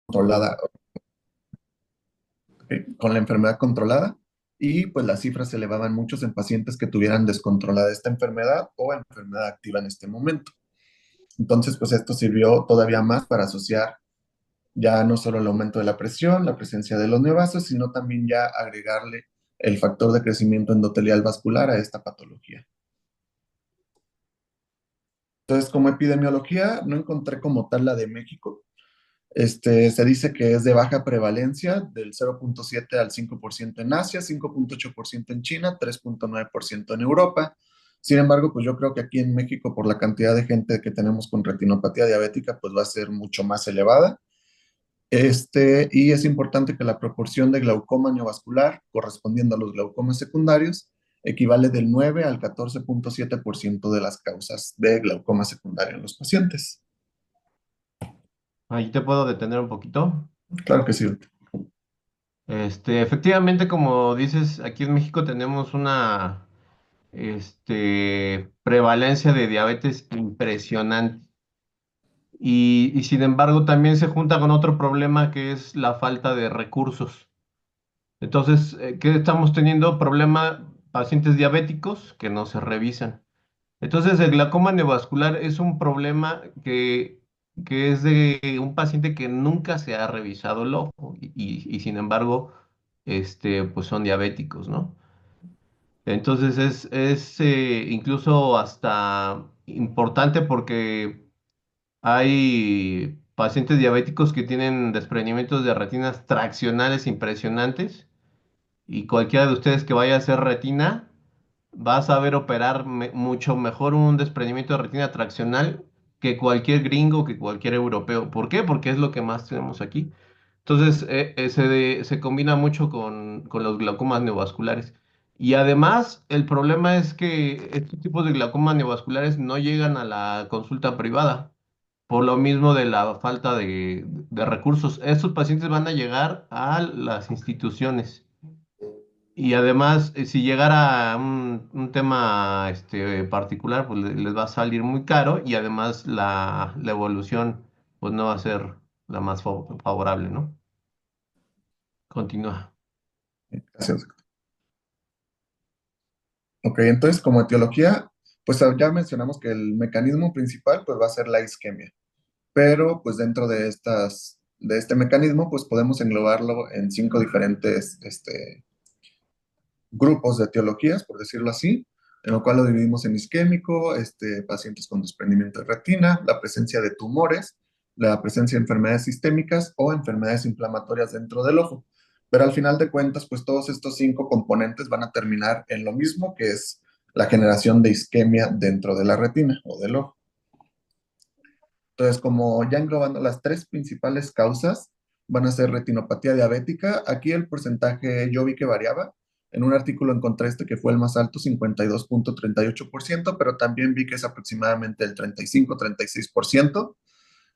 controlada, con la enfermedad controlada, y pues las cifras se elevaban muchos en pacientes que tuvieran descontrolada esta enfermedad o enfermedad activa en este momento. Entonces, pues esto sirvió todavía más para asociar ya no solo el aumento de la presión, la presencia de los neovasos, sino también ya agregarle el factor de crecimiento endotelial vascular a esta patología. Entonces, como epidemiología, no encontré como tal la de México. Se dice que es de baja prevalencia, del 0.7 al 5% en Asia, 5.8% en China, 3.9% en Europa. Sin embargo, pues yo creo que aquí en México, por la cantidad de gente que tenemos con retinopatía diabética, pues va a ser mucho más elevada. Y es importante que la proporción de glaucoma neovascular correspondiendo a los glaucomas secundarios equivale del 9 al 14.7% de las causas de glaucoma secundario en los pacientes. Ahí te puedo detener un poquito. Claro que sí. Efectivamente, como dices, aquí en México tenemos una, prevalencia de diabetes impresionante. Y sin embargo, también se junta con otro problema que es la falta de recursos. Entonces, ¿qué estamos teniendo? Problema, pacientes diabéticos que no se revisan. Entonces, el glaucoma neovascular es un problema que es de un paciente que nunca se ha revisado el ojo y sin embargo, pues son diabéticos, ¿no? Entonces es incluso hasta importante porque hay pacientes diabéticos que tienen desprendimientos de retinas traccionales impresionantes y cualquiera de ustedes que vaya a hacer retina va a saber operar mucho mejor un desprendimiento de retina traccional que cualquier gringo, que cualquier europeo. ¿Por qué? Porque es lo que más tenemos aquí. Entonces, se combina mucho con los glaucomas neovasculares. Y además, el problema es que estos tipos de glaucomas neovasculares no llegan a la consulta privada, por lo mismo de la falta de recursos. Estos pacientes van a llegar a las instituciones. Y además, si llegara un tema particular, pues les va a salir muy caro y además la evolución pues no va a ser la más favorable, ¿no? Continúa. Gracias. Ok, entonces como etiología, pues ya mencionamos que el mecanismo principal pues va a ser la isquemia, pero pues dentro de este mecanismo pues podemos englobarlo en 5 diferentes grupos de etiologías, por decirlo así, en lo cual lo dividimos en isquémico, pacientes con desprendimiento de retina, la presencia de tumores, la presencia de enfermedades sistémicas o enfermedades inflamatorias dentro del ojo. Pero al final de cuentas, pues todos estos 5 componentes van a terminar en lo mismo, que es la generación de isquemia dentro de la retina o del ojo. Entonces, como ya englobando las tres principales causas, van a ser retinopatía diabética. Aquí el porcentaje yo vi que variaba. En un artículo encontré que fue el más alto, 52.38%, pero también vi que es aproximadamente el 35-36%.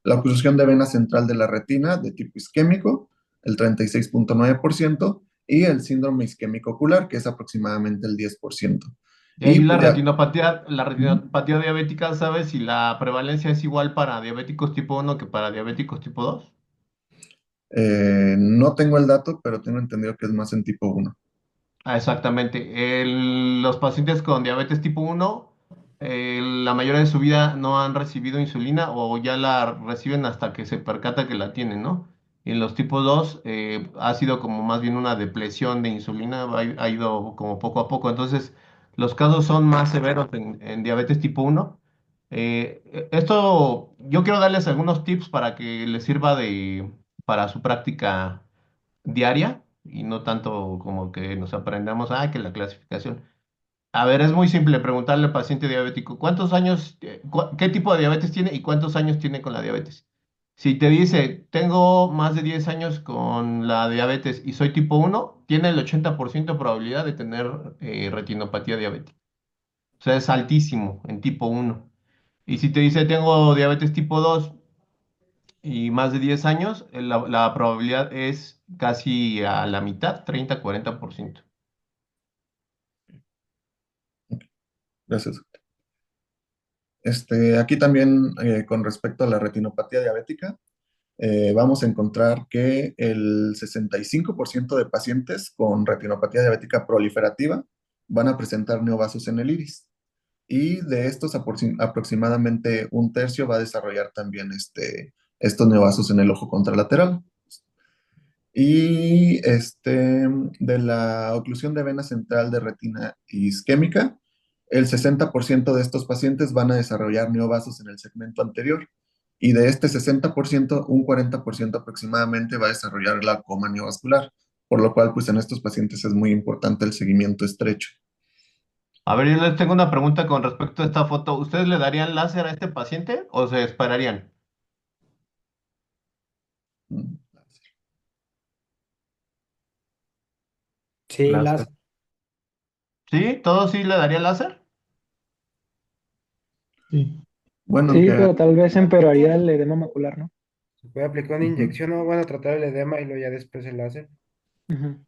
La oclusión de vena central de la retina de tipo isquémico, el 36.9%, y el síndrome isquémico ocular, que es aproximadamente el 10%. Y ahí Y pues ya. la Ujú. retinopatía diabética, ¿sabes si la prevalencia es igual para diabéticos tipo uno que para diabéticos tipo 2? No tengo el dato, pero tengo entendido que es más en tipo 1. Ah, exactamente. Los pacientes con diabetes tipo uno, la mayoría de su vida no han recibido insulina o ya la reciben hasta que se percata que la tienen, ¿no? Y en los tipos 2 ha sido como más bien una depresión de insulina, ha ido como poco a poco. Entonces, los casos son más severos en diabetes tipo uno. Esto, yo quiero darles algunos tips para que les sirva para su práctica diaria y no tanto como que nos aprendamos, que la clasificación. A ver, es muy simple preguntarle al paciente diabético, ¿cuántos años, qué tipo de diabetes tiene y cuántos años tiene con la diabetes? Si te dice, tengo más de 10 años con la diabetes y soy tipo uno, tiene el 80% de probabilidad de tener retinopatía diabética. O sea, es altísimo en tipo uno. Y si te dice, tengo diabetes tipo 2 y más de 10 años, la probabilidad es casi a la mitad, 30-40%. Gracias. Aquí también con respecto a la retinopatía diabética, vamos a encontrar que el 65% de pacientes con retinopatía diabética proliferativa van a presentar neovasos en el iris. Y de estos, aproximadamente un tercio va a desarrollar también estos neovasos en el ojo contralateral. Y de la oclusión de vena central de retina isquémica, el 60% de estos pacientes van a desarrollar neovasos en el segmento anterior. Y de este 60%, un 40% aproximadamente va a desarrollar glaucoma neovascular, por lo cual, pues en estos pacientes es muy importante el seguimiento estrecho. A ver, yo les tengo una pregunta con respecto a esta foto. ¿Ustedes le darían láser a este paciente o se esperarían? Mm. Sí, Láser. las, ¿Sí? ¿Todos sí le darían láser? sí. Bueno, Sí, aunque pero tal vez empeoraría el edema macular, ¿no? Se puede aplicar una ujú, inyección o van a tratar el edema y luego ya después el láser Ujú.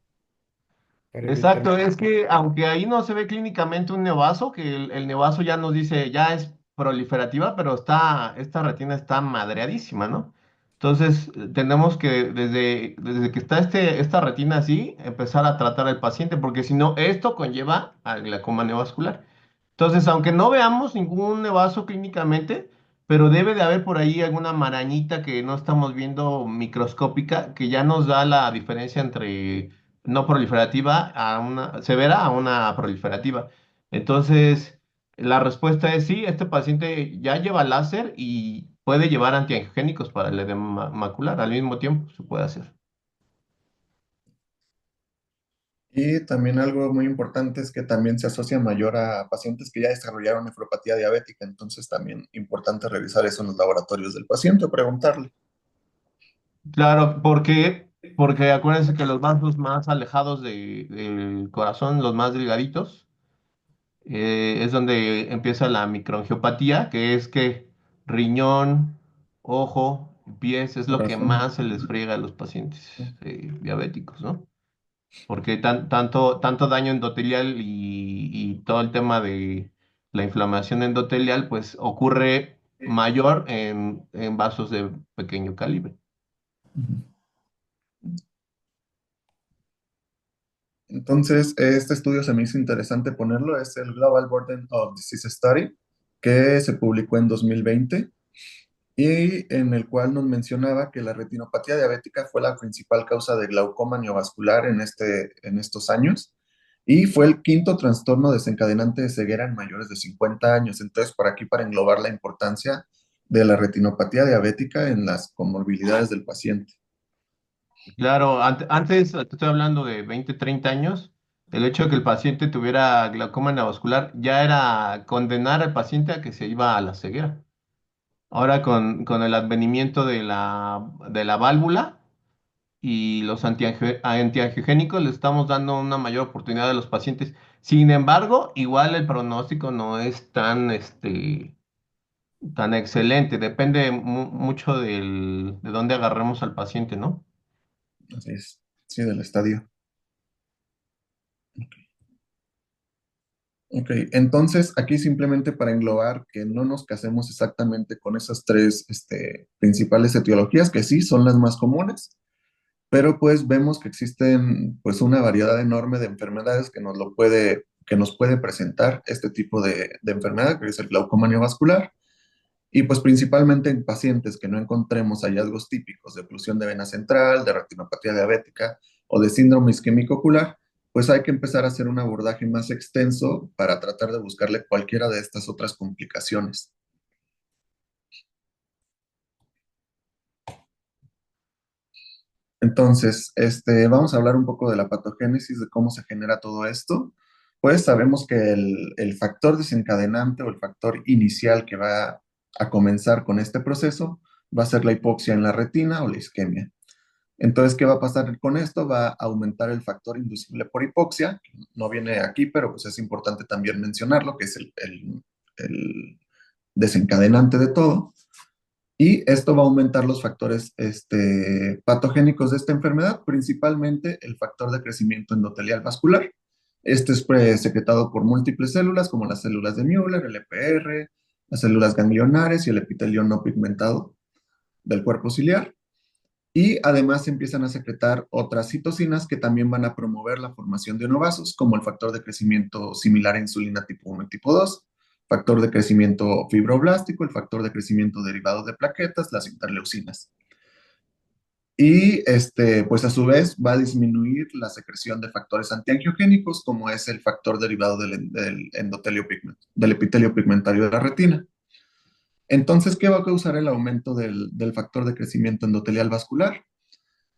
para evitar. Exacto, es que aunque ahí no se ve clínicamente un neovaso, que el neovaso ya nos dice, ya es proliferativa, pero esta retina está madreadísima, ¿no? Entonces, tenemos que desde que está esta retina así, empezar a tratar al paciente, porque si no, esto conlleva al glaucoma neovascular. Entonces, aunque no veamos ningún nevazo clínicamente, pero debe de haber por ahí alguna marañita que no estamos viendo microscópica, que ya nos da la diferencia entre no proliferativa a una severa a una proliferativa. Entonces, la respuesta es sí, este paciente ya lleva láser y puede llevar antiangiogénicos para el edema macular al mismo tiempo, se puede hacer. y también algo muy importante es que también se asocia mayor a pacientes que ya desarrollaron nefropatía diabética, entonces también importante revisar eso en los laboratorios del paciente o preguntarle. Claro, porque acuérdense que los vasos más alejados del corazón, los más delgaditos, es donde empieza la microangiopatía, que es que riñón, ojo, pies es lo que Corazón. más se les friega a los pacientes diabéticos, ¿no? Porque tanto daño endotelial y todo el tema de la inflamación endotelial, pues ocurre mayor en vasos de pequeño calibre. Ujú. Entonces, este estudio se me hizo interesante ponerlo, es el Global Burden of Disease Study, que se publicó en 2020 y en el cual nos mencionaba que la retinopatía diabética fue la principal causa de glaucoma neovascular en estos años y fue el quinto trastorno desencadenante de ceguera en mayores de 50 años. Entonces, por aquí para englobar la importancia de la retinopatía diabética en las comorbilidades del paciente. Claro, antes, te estoy hablando de 20, 30 años, el hecho de que el paciente tuviera glaucoma neovascular ya era condenar al paciente a que se iba a la ceguera. Ahora con el advenimiento de la válvula y los antiangiogénicos le estamos dando una mayor oportunidad a los pacientes. Sin embargo, igual el pronóstico no es tan excelente. Depende mucho de dónde agarremos al paciente, ¿no? Así es, sí, del estadio. Ok, entonces aquí simplemente para englobar que no nos casemos exactamente con esas tres principales etiologías, que sí son las más comunes, pero pues vemos que existen pues una variedad enorme de enfermedades que nos puede presentar este tipo de enfermedad, que es el glaucoma neovascular, y pues principalmente en pacientes que no encontremos hallazgos típicos de oclusión de vena central, de retinopatía diabética o de síndrome isquémico ocular, pues hay que empezar a hacer un abordaje más extenso para tratar de buscarle cualquiera de estas otras complicaciones. Entonces, vamos a hablar un poco de la patogénesis, de cómo se genera todo esto. Pues sabemos que el factor desencadenante o el factor inicial que va a comenzar con este proceso va a ser la hipoxia en la retina o la isquemia. Entonces, ¿qué va a pasar con esto? Va a aumentar el factor inducible por hipoxia. No viene aquí, pero pues es importante también mencionarlo, que es el desencadenante de todo. Y esto va a aumentar los factores patogénicos de esta enfermedad, principalmente el factor de crecimiento endotelial vascular. Este es secretado por múltiples células, como las células de Müller, el EPR, las células ganglionares y el epitelio no pigmentado del cuerpo ciliar. Y además se empiezan a secretar otras citocinas que también van a promover la formación de novasos, como el factor de crecimiento similar a insulina tipo 1 y tipo 2, factor de crecimiento fibroblástico, el factor de crecimiento derivado de plaquetas, las interleucinas. Y pues a su vez va a disminuir la secreción de factores antiangiogénicos, como es el factor derivado del endotelio del epitelio pigmentario de la retina. Entonces, ¿qué va a causar el aumento del factor de crecimiento endotelial vascular?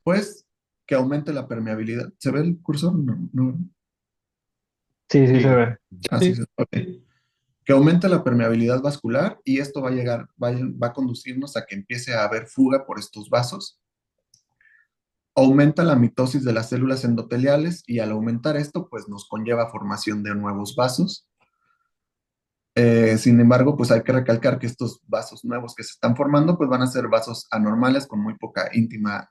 Pues que aumente la permeabilidad. ¿Se ve el cursor? No, no. Sí, sí Sí. se ve. Ah, sí, Sí. ok. Que aumente la permeabilidad vascular y esto va a conducirnos a que empiece a haber fuga por estos vasos. Aumenta la mitosis de las células endoteliales y al aumentar esto, pues nos conlleva formación de nuevos vasos. Sin embargo, pues hay que recalcar que estos vasos nuevos que se están formando, pues van a ser vasos anormales con muy poca íntima,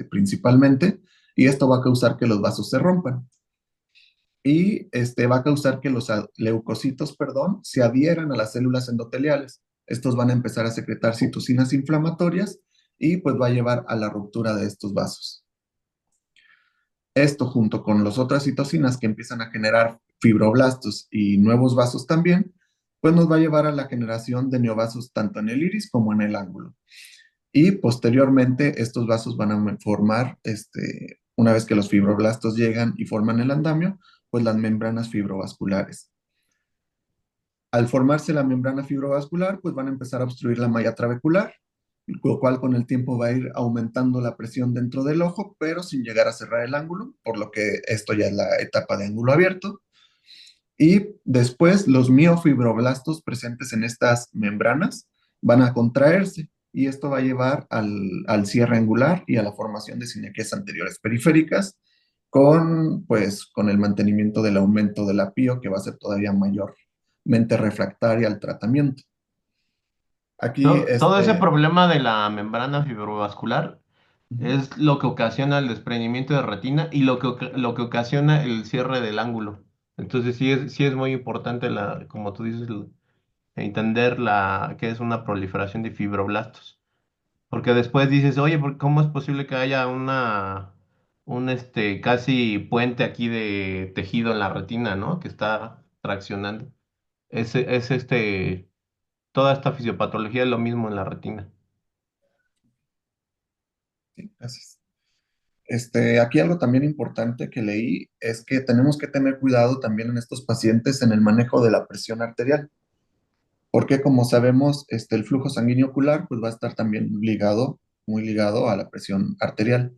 principalmente, y esto va a causar que los vasos se rompan. Y va a causar que los leucocitos, perdón, se adhieran a las células endoteliales. Estos van a empezar a secretar citocinas inflamatorias y pues va a llevar a la ruptura de estos vasos. Esto junto con las otras citocinas que empiezan a generar fibroblastos y nuevos vasos también, pues nos va a llevar a la generación de neovasos tanto en el iris como en el ángulo. Y posteriormente estos vasos van a formar, una vez que los fibroblastos llegan y forman el andamio, pues las membranas fibrovasculares. Al formarse la membrana fibrovascular, pues van a empezar a obstruir la malla trabecular, lo cual con el tiempo va a ir aumentando la presión dentro del ojo, pero sin llegar a cerrar el ángulo, por lo que esto ya es la etapa de ángulo abierto. Y después los miofibroblastos presentes en estas membranas van a contraerse y esto va a llevar al cierre angular y a la formación de cinequias anteriores periféricas con el mantenimiento del aumento del apío que va a ser todavía mayormente refractaria al tratamiento. Aquí, Todo ese problema de la membrana fibrovascular es lo que ocasiona el desprendimiento de retina y lo que ocasiona el cierre del ángulo. Entonces sí es muy importante, como tú dices, entender que es una proliferación de fibroblastos. Porque después dices, oye, ¿cómo es posible que haya un casi puente aquí de tejido en la retina, ¿no? Que está traccionando. Toda esta fisiopatología es lo mismo en la retina. sí, gracias. Aquí algo también importante que leí es que tenemos que tener cuidado también en estos pacientes en el manejo de la presión arterial, porque como sabemos, el flujo sanguíneo ocular pues va a estar también muy ligado a la presión arterial.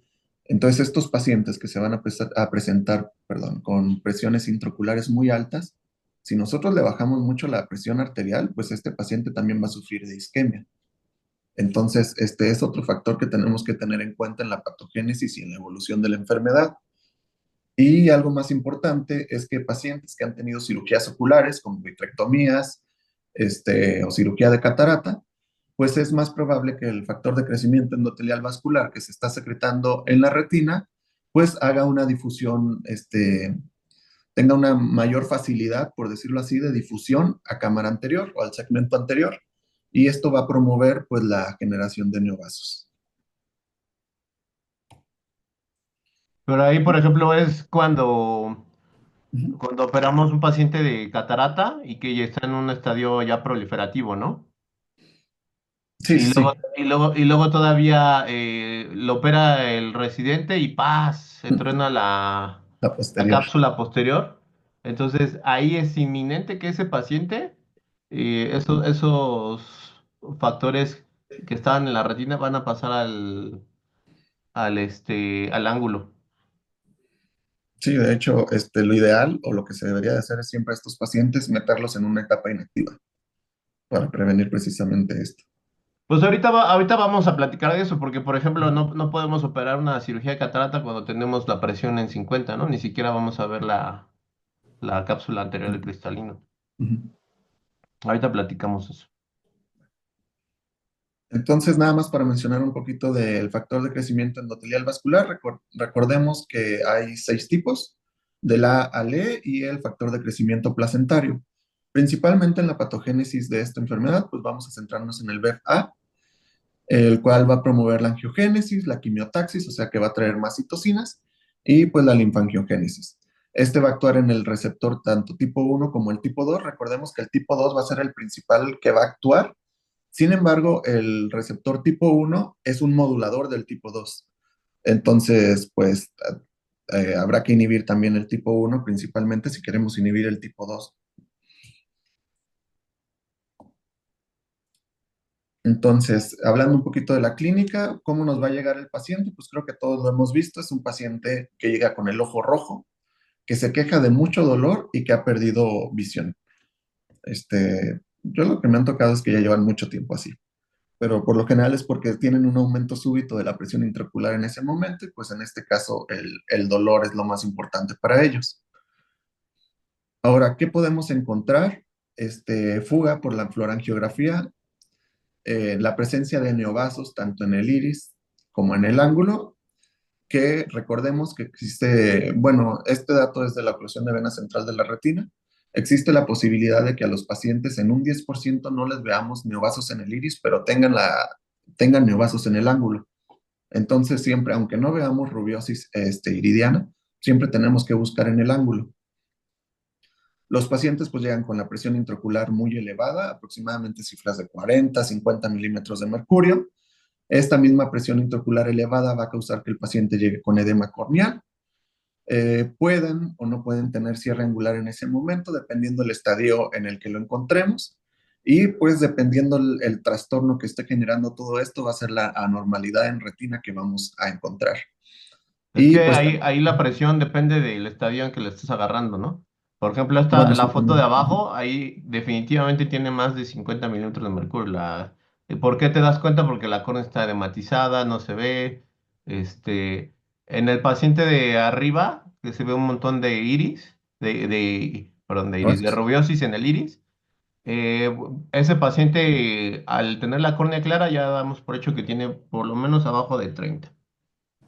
Entonces, estos pacientes que se van a presentar, perdón, con presiones intraoculares muy altas, si nosotros le bajamos mucho la presión arterial, pues este paciente también va a sufrir de isquemia. Entonces, este es otro factor que tenemos que tener en cuenta en la patogénesis y en la evolución de la enfermedad. Y algo más importante es que pacientes que han tenido cirugías oculares, como vitrectomías, o cirugía de catarata, pues es más probable que el factor de crecimiento endotelial vascular que se está secretando en la retina, pues haga una difusión, tenga una mayor facilidad, por decirlo así, de difusión a cámara anterior o al segmento anterior. Y esto va a promover, pues, la generación de neovasos. Pero ahí, por ejemplo, es Ujú. cuando operamos un paciente de catarata y que ya está en un estadio ya proliferativo, ¿no? Sí, sí, sí, Y luego todavía lo opera el residente y ¡paz! Se truena la la posterior. cápsula posterior. Entonces ahí es inminente que ese paciente, esos factores que estaban en la retina van a pasar al ángulo. Sí, de hecho, lo ideal o lo que se debería de hacer es siempre a estos pacientes meterlos en una etapa inactiva para prevenir precisamente esto. Pues ahorita vamos a platicar de eso, porque por ejemplo no podemos operar una cirugía de catarata cuando tenemos la presión en 50, ¿no? Ni siquiera vamos a ver la cápsula anterior del cristalino. Ujú. Ahorita platicamos eso. Entonces, nada más para mencionar un poquito del factor de crecimiento endotelial vascular, recordemos que hay 6 tipos, del A al E y el factor de crecimiento placentario. Principalmente en la patogénesis de esta enfermedad, pues vamos a centrarnos en el VEF-A. el cual va a promover la angiogénesis, la quimiotaxis, o sea que va a traer más citocinas, y pues la linfangiogénesis. Este va a actuar en el receptor tanto tipo 1 como el tipo 2. Recordemos que el tipo 2 va a ser el principal que va a actuar. Sin embargo, el receptor tipo 1 es un modulador del tipo 2. Entonces, pues habrá que inhibir también el tipo 1, principalmente si queremos inhibir el tipo 2. Entonces, hablando un poquito de la clínica, ¿cómo nos va a llegar el paciente? Pues creo que todos lo hemos visto, es un paciente que llega con el ojo rojo, que se queja de mucho dolor y que ha perdido visión. Yo lo que me han tocado es que ya llevan mucho tiempo así, pero por lo general es porque tienen un aumento súbito de la presión intraocular en ese momento y pues en este caso el dolor es lo más importante para ellos. Ahora, ¿qué podemos encontrar? Fuga por la fluorangiografía, la presencia de neovasos tanto en el iris como en el ángulo, que recordemos que existe, bueno, este dato es de la oclusión de vena central de la retina, existe la posibilidad de que a los pacientes en un 10% no les veamos neovasos en el iris, pero tengan neovasos en el ángulo. Entonces siempre, aunque no veamos rubiosis iridiana, siempre tenemos que buscar en el ángulo. Los pacientes pues llegan con la presión intraocular muy elevada, aproximadamente cifras de 40, 50 milímetros de mercurio. Esta misma presión intraocular elevada va a causar que el paciente llegue con edema corneal. Pueden o no pueden tener cierre angular en ese momento, dependiendo del estadio en el que lo encontremos. Y pues dependiendo el trastorno que esté generando todo esto, va a ser la anormalidad en retina que vamos a encontrar. Es Y que pues, ahí la presión depende del estadio en que le estés agarrando, ¿no? Por ejemplo, bueno, la sí, foto de también. abajo, ahí definitivamente tiene más de 50 milímetros de mercurio. ¿Por qué te das cuenta? Porque la córnea está edematizada, no se ve. Este, en el paciente de arriba, que se ve un montón de iris, perdón, de iris, de Gracias. rubiosis en el iris. Ese paciente, al tener la córnea clara, ya damos por hecho que tiene por lo menos abajo de 30.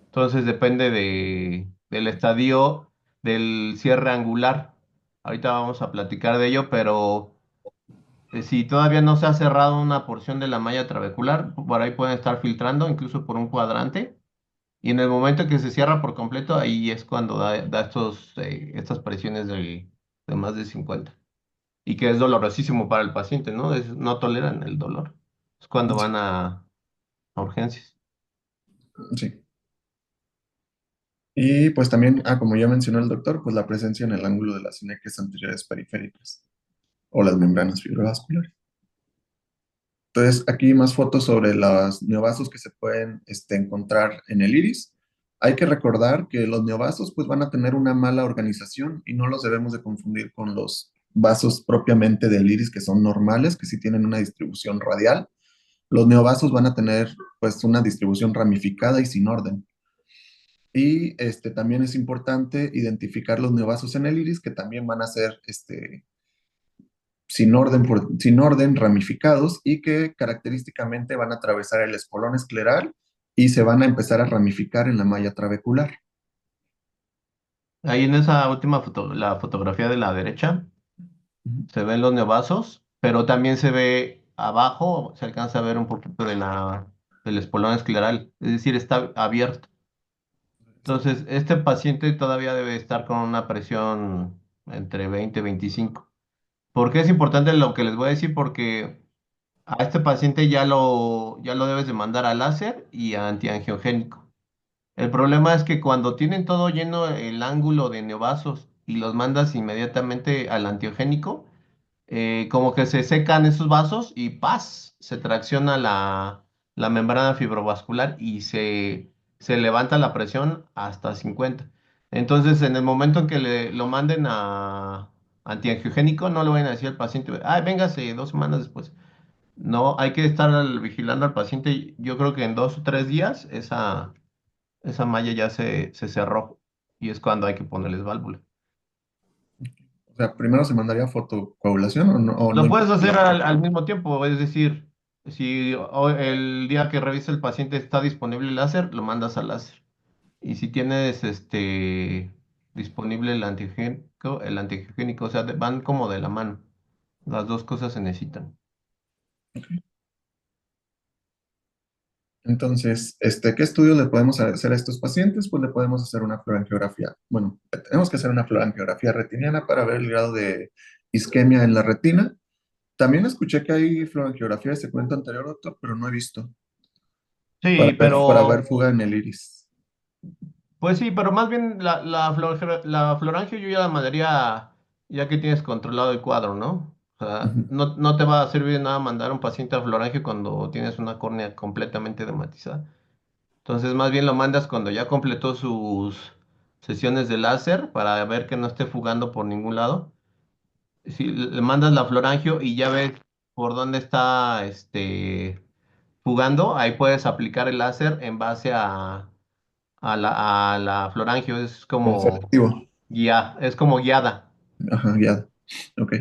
Entonces depende del estadio del cierre angular. Ahorita vamos a platicar de ello, pero si todavía no se ha cerrado una porción de la malla trabecular, por ahí pueden estar filtrando, incluso por un cuadrante. Y en el momento en que se cierra por completo, ahí es cuando da estas presiones de más de 50. Y que es dolorosísimo para el paciente, ¿no? No toleran el dolor. Es cuando van a urgencias. Sí. Y pues también, como ya mencionó el doctor, pues la presencia en el ángulo de las sinequias anteriores periféricas o las membranas fibrovasculares. Entonces, aquí más fotos sobre los neovasos que se pueden encontrar en el iris. Hay que recordar que los neovasos pues van a tener una mala organización y no los debemos de confundir con los vasos propiamente del iris que son normales, que sí tienen una distribución radial. Los neovasos van a tener pues una distribución ramificada y sin orden. Y también es importante identificar los neovasos en el iris que también van a ser sin orden, ramificados y que característicamente van a atravesar el espolón escleral y se van a empezar a ramificar en la malla trabecular. Ahí en esa última foto, la fotografía de la derecha, Ujú. se ven los nevasos, pero también se ve abajo, se alcanza a ver un poquito del espolón escleral, es decir, está abierto. Entonces, este paciente todavía debe estar con una presión entre 20 y 25. ¿Por qué es importante lo que les voy a decir? Porque a este paciente ya lo debes de mandar a láser y a antiangiogénico. El problema es que cuando tienen todo lleno el ángulo de neovasos y los mandas inmediatamente al antiogénico, como que se secan esos vasos y ¡paz! Se tracciona la membrana fibrovascular y se levanta la presión hasta 50. Entonces, en el momento en que lo manden a antiangiogénico, no le vayan a decir al paciente, ay, véngase 2 semanas después. No, hay que estar vigilando al paciente. Yo creo que en 2 o 3 días esa malla ya se cerró y es cuando hay que ponerles válvula. O sea, primero se mandaría fotocoagulación o no Lo puedes importa hacer la al foto. mismo tiempo, es decir, si el día que revisa el paciente está disponible el láser, lo mandas al láser. Y si tienes disponible el antihigiénico, o sea, van como de la mano. Las dos cosas se necesitan. Entonces, ¿qué estudio le podemos hacer a estos pacientes? Pues le podemos hacer una fluorangiografía. Bueno, tenemos que hacer una fluorangiografía retiniana para ver el grado de isquemia en la retina. También escuché que hay fluorangiografía de segmento anterior, doctor, pero no he visto. Sí, Para ver pero fuga en el iris. pues sí, pero más bien la florangio yo ya la mandaría ya que tienes controlado el cuadro, ¿no? O sea, Ujú. no te va a servir de nada mandar a un paciente a florangio cuando tienes una córnea completamente dermatizada. Entonces, más bien lo mandas cuando ya completó sus sesiones de láser para ver que no esté fugando por ningún lado. Si le mandas la florangio y ya ves por dónde está fugando, ahí puedes aplicar el láser en base a la florangio. Es El como selectivo. es como guiada. Ajá, ya. Ok.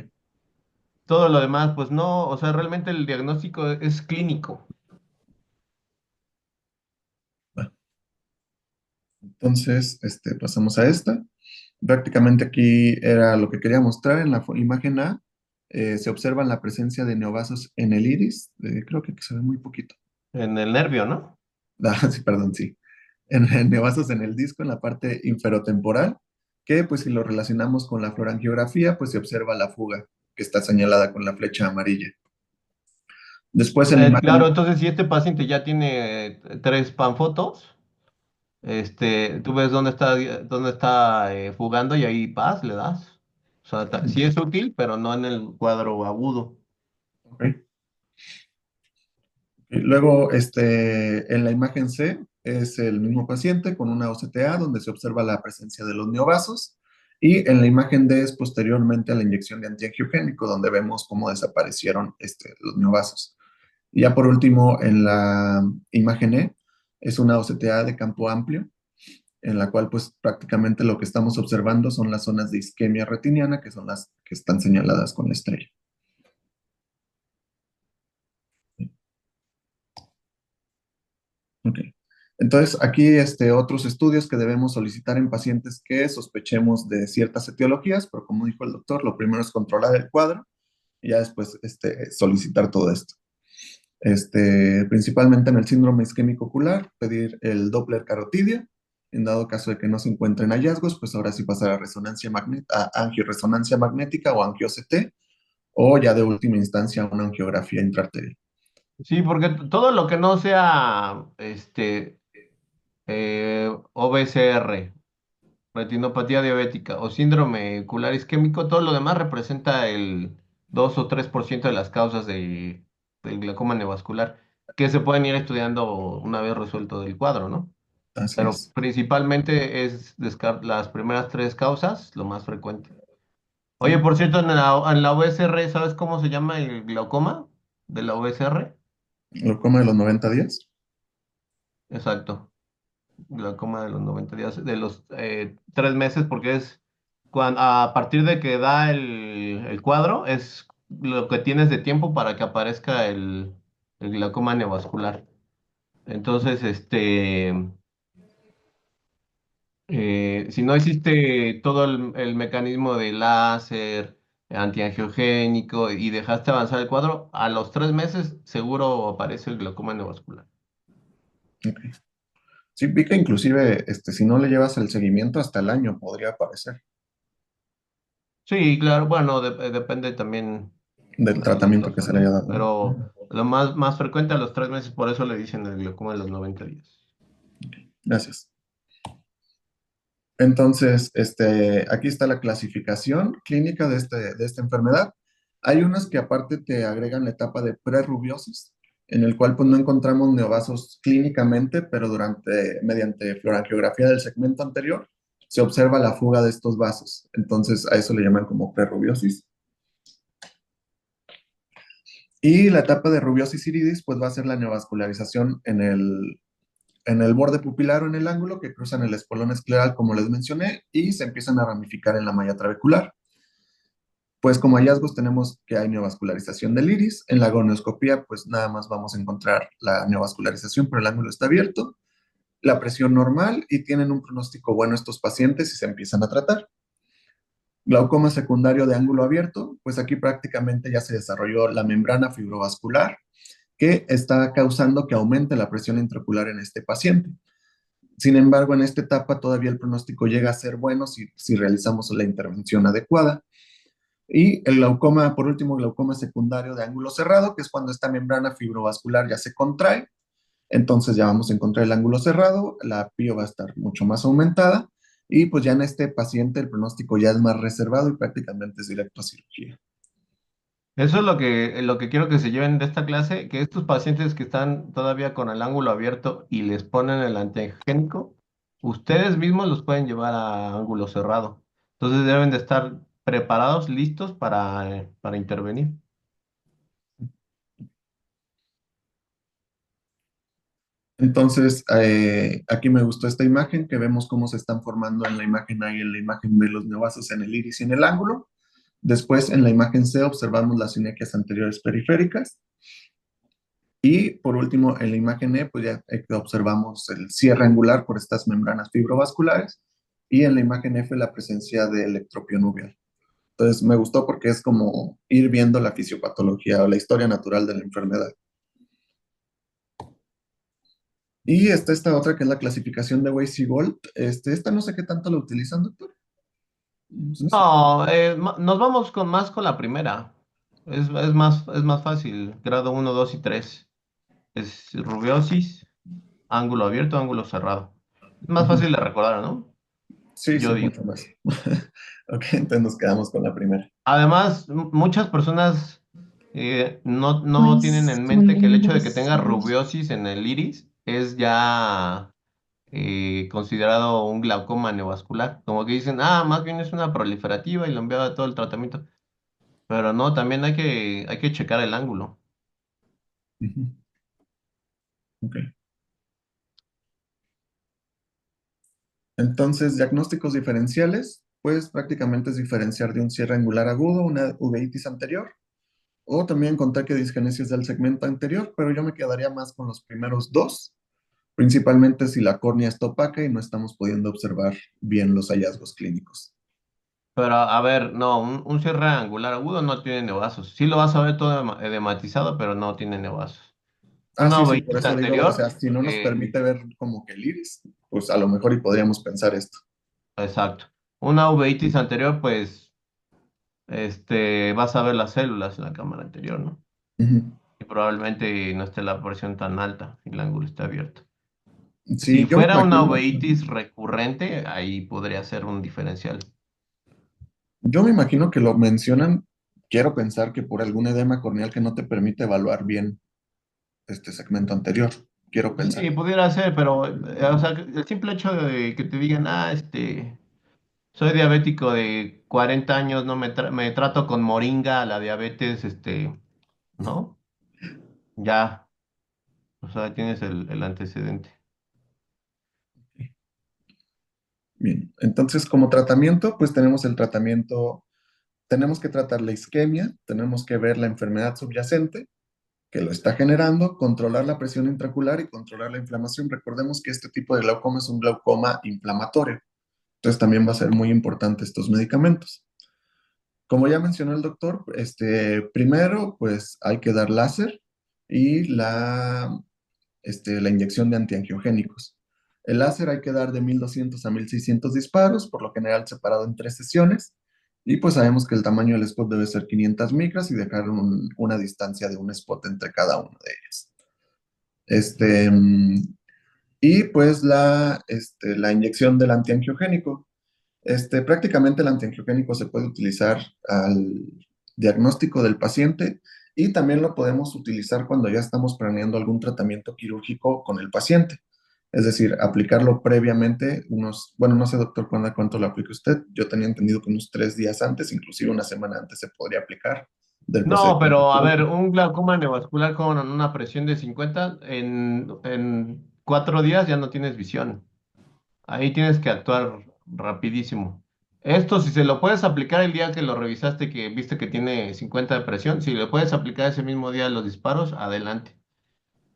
Todo lo demás, pues no, o sea, realmente el diagnóstico es clínico. Va. Entonces, pasamos a esta. Prácticamente aquí era lo que quería mostrar en la imagen A. Se observa la presencia de neovasos en el iris. Creo que aquí se ve muy poquito. En el nervio, ¿no? Ah, sí, perdón, sí. En neovasos en el disco, en la parte inferotemporal, que pues si lo relacionamos con la fluorangiografía, pues se observa la fuga, que está señalada con la flecha amarilla. Después en la Claro, imagen, entonces si este paciente ya tiene tres panfotos, tú ves dónde está fugando y ahí paz, le das. O sea, sí es útil, pero no en el cuadro agudo. ok. Y luego, en la imagen C es el mismo paciente con una OCTA donde se observa la presencia de los neovasos. Y en la imagen D es posteriormente a la inyección de antiangiogénico, donde vemos cómo desaparecieron los neovasos. Y ya por último, en la imagen E es una OCTA de campo amplio, en la cual pues prácticamente lo que estamos observando son las zonas de isquemia retiniana, que son las que están señaladas con la estrella. Ok. Entonces, aquí otros estudios que debemos solicitar en pacientes que sospechemos de ciertas etiologías, pero como dijo el doctor, lo primero es controlar el cuadro y ya después solicitar todo esto. Principalmente en el síndrome isquémico ocular, pedir el Doppler carotidio. En dado caso de que no se encuentren hallazgos, pues ahora sí pasar a a angioresonancia magnética o angio-CT, o ya de última instancia una angiografía intraarterial. Sí, porque todo lo que no sea OBCR, retinopatía diabética o síndrome ocular isquémico, todo lo demás representa el 2 o 3% de las causas del glaucoma neovascular, que se pueden ir estudiando una vez resuelto del cuadro, ¿no? Así Pero es. principalmente es las primeras tres causas, lo más frecuente. Oye, Sí. por cierto, en la OSR, ¿sabes cómo se llama el glaucoma de la OSR? Glaucoma de los 90 días. Exacto, glaucoma de los 90 días, de los 3 meses, porque es a partir de que da el cuadro, es lo que tienes de tiempo para que aparezca el glaucoma neovascular. Entonces, si no hiciste todo el mecanismo de láser, antiangiogénico y dejaste avanzar el cuadro, a los 3 meses seguro aparece el glaucoma neovascular. Ok. Sí, vi que inclusive si no le llevas el seguimiento hasta el año podría aparecer Sí, claro, bueno, depende también del del tratamiento que caso, se le haya ¿no? dado, ¿no? Pero Ujú. lo más frecuente a los 3 meses, por eso le dicen el glaucoma de los 90 días. Gracias. Entonces, aquí está la clasificación clínica de esta enfermedad. Hay unas que aparte te agregan la etapa de prerrubiosis, en el cual pues no encontramos neovasos clínicamente, pero mediante fluorangiografía del segmento anterior se observa la fuga de estos vasos. Entonces, a eso le llaman como prerrubiosis. Y la etapa de rubiosis iridis, pues va a ser la neovascularización en el borde pupilar o en el ángulo que cruzan el espolón escleral, como les mencioné, y se empiezan a ramificar en la malla trabecular. Pues como hallazgos tenemos que hay neovascularización del iris. En la gonioscopía, pues nada más vamos a encontrar la neovascularización, pero el ángulo está abierto, la presión normal y tienen un pronóstico bueno estos pacientes si se empiezan a tratar. Glaucoma secundario de ángulo abierto, pues aquí prácticamente ya se desarrolló la membrana fibrovascular que está causando que aumente la presión intraocular en este paciente. Sin embargo, en esta etapa todavía el pronóstico llega a ser bueno si realizamos la intervención adecuada. Y el glaucoma, por último, glaucoma secundario de ángulo cerrado, que es cuando esta membrana fibrovascular ya se contrae. Entonces ya vamos a encontrar el ángulo cerrado, la pío va a estar mucho más aumentada y pues ya en este paciente el pronóstico ya es más reservado y prácticamente es directo a cirugía. Eso es lo que quiero que se lleven de esta clase, que estos pacientes que están todavía con el ángulo abierto y les ponen el antiangénico, ustedes mismos los pueden llevar a ángulo cerrado. Entonces deben de estar preparados, listos para intervenir. Entonces, aquí me gustó esta imagen, que vemos cómo se están formando en la imagen A y en la imagen B los neovasos en el iris y en el ángulo. Después, en la imagen C, observamos las sinequias anteriores periféricas. Y por último, en la imagen E, pues ya observamos el cierre angular por estas membranas fibrovasculares. Y en la imagen F, la presencia de electropio nubial. Entonces, me gustó porque es como ir viendo la fisiopatología o la historia natural de la enfermedad. Y está esta otra que es la clasificación de Weiss y Gold. Esta no sé qué tanto la utilizan, doctor. No sé. No, nos vamos más con la primera. Es más fácil. Grado uno, 2 y 3. Es rubiosis, ángulo abierto, ángulo cerrado. Es más Ujú. fácil de recordar, ¿no? Sí, Yo sí, digo. mucho más. Ok, entonces nos quedamos con la primera. Además, muchas personas no tienen Pues en muy mente que el hecho de que lindos. tenga rubiosis en el iris es ya considerado un glaucoma neovascular. Como que dicen, más bien es una proliferativa y lo enviaba todo el tratamiento. Pero no, también hay que checar el ángulo. Ujú. Ok. Entonces, diagnósticos diferenciales, pues prácticamente es diferenciar de un cierre angular agudo, una uveitis anterior, o también contar que disgenesis del segmento anterior, pero yo me quedaría más con los primeros dos, principalmente si la córnea está opaca y no estamos pudiendo observar bien los hallazgos clínicos. Pero a ver, no, un cierre angular agudo no tiene neovasos. Sí lo vas a ver todo edematizado, pero no tiene neovasos. Ah, Una sí, sí, por uveitis eso digo, o sea, anterior, si no nos permite ver como que el iris, pues a lo mejor y podríamos pensar esto. exacto. Una uveitis anterior, pues, vas a ver las células en la cámara anterior, ¿no? Ujú. Y probablemente no esté la presión tan alta y el ángulo esté abierto. Si Sí, yo me fuera una imagino, uveitis recurrente, ahí podría ser un diferencial. yo me imagino que lo mencionan, quiero pensar que por algún edema corneal que no te permite evaluar bien este segmento anterior, quiero Sí, pensar. pudiera ser, pero, o sea, el simple hecho de que te digan, soy diabético de 40 años, no me trato con moringa, la diabetes, ¿no? Ya, o sea, tienes el antecedente. Bien, entonces como tratamiento, pues tenemos el tratamiento, tenemos que tratar la isquemia, tenemos que ver la enfermedad subyacente que lo está generando, controlar la presión intraocular y controlar la inflamación. Recordemos que este tipo de glaucoma es un glaucoma inflamatorio, entonces también va a ser muy importante estos medicamentos. Como ya mencionó el doctor, primero pues hay que dar láser y la inyección de antiangiogénicos. El láser hay que dar de 1200 a 1600 disparos, por lo general separado en 3 sesiones. Y pues sabemos que el tamaño del spot debe ser 500 micras y dejar una distancia de un spot entre cada uno de ellos. Este, mm, y pues la inyección del antiangiogénico. Prácticamente el antiangiogénico se puede utilizar al diagnóstico del paciente y también lo podemos utilizar cuando ya estamos planeando algún tratamiento quirúrgico con el paciente. Es decir, aplicarlo previamente, bueno, no sé, doctor, cuánto lo aplique usted. Yo tenía entendido que unos 3 días antes, inclusive una semana antes se podría aplicar del No, procedimiento pero a ver, quirúrgico. un glaucoma neovascular con una presión de 50, en 4 días ya no tienes visión. Ahí tienes que actuar rapidísimo. Esto, si se lo puedes aplicar el día que lo revisaste, que viste que tiene 50 de presión, si le puedes aplicar ese mismo día los disparos, adelante.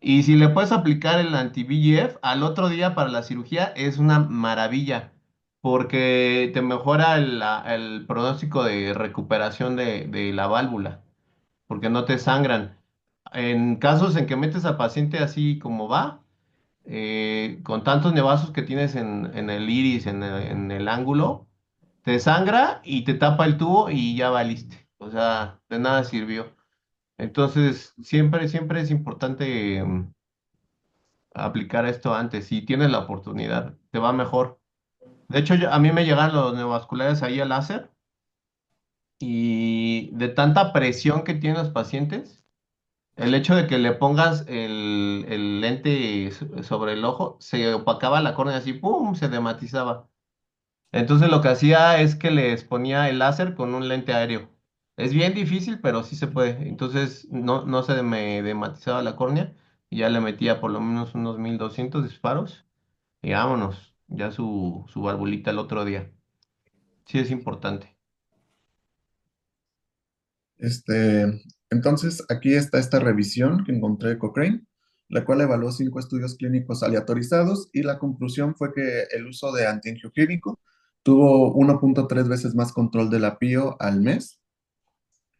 Y si le puedes aplicar el anti-VEGF al otro día para la cirugía, es una maravilla, porque te mejora el pronóstico de recuperación de la válvula, porque no te sangran. en casos en que metes al paciente así como va, con tantos nevazos que tienes en el iris, en el ángulo, te sangra y te tapa el tubo y ya valiste. O sea, de nada sirvió. Entonces, siempre es importante aplicar esto antes. Si tienes la oportunidad, te va mejor. De hecho, a mí me llegan los neovasculares ahí al láser y de tanta presión que tienen los pacientes, el hecho de que le pongas el lente sobre el ojo, se opacaba la córnea así, ¡pum! Se dematizaba. Entonces lo que hacía es que les ponía el láser con un lente aéreo. Es bien difícil, pero sí se puede. Entonces no se me dematizaba la córnea y ya le metía por lo menos unos 1200 disparos y vámonos, ya su valvulita el otro día. Sí es importante. Este, entonces, aquí está esta revisión que encontré de Cochrane, la cual evaluó 5 estudios clínicos aleatorizados y la conclusión fue que el uso de antiangiogénico tuvo 1.3 veces más control del apío al mes,